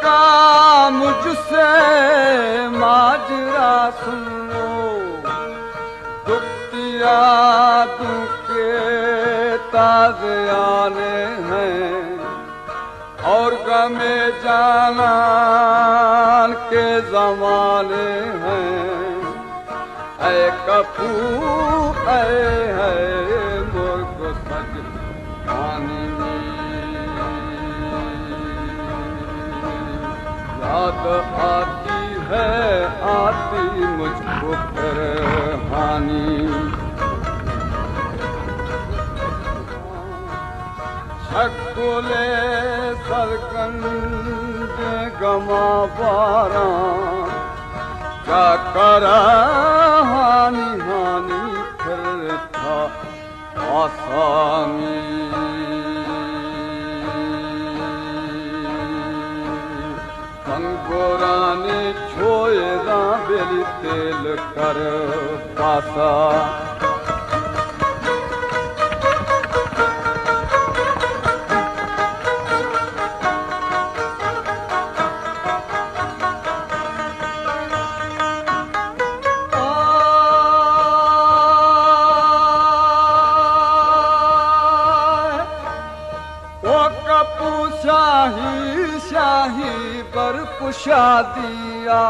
का मुझसे माजरा सुन लो, दुखतिया के ताज़े आने हैं और गमे जानान के ज़माने हैं। ऐ कपू ऐ है मुर्ग सज पानी याद आती मुझको फिर हानि। शकुले सरगंज गमा बारा क्या करा हानि हानि फिर था आसानी। संगोरानी छोएदा बेली तेल कर पासा। शाही शाही बरकुशा दिया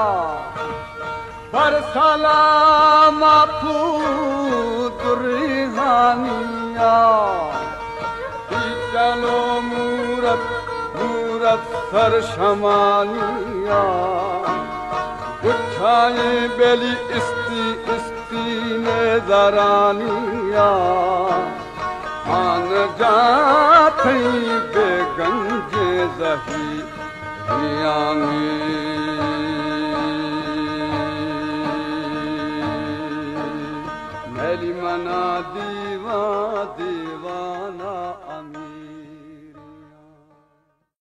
बरसाला माफू दुर्हानिया। चलो मूरत मूरत सर शमानिया गुच्छाए बेली इस्ती इस्ती ने जरानिया। आन जाते बेगंजे जही हियांगी मेली मना दीवा दीवाना अमी।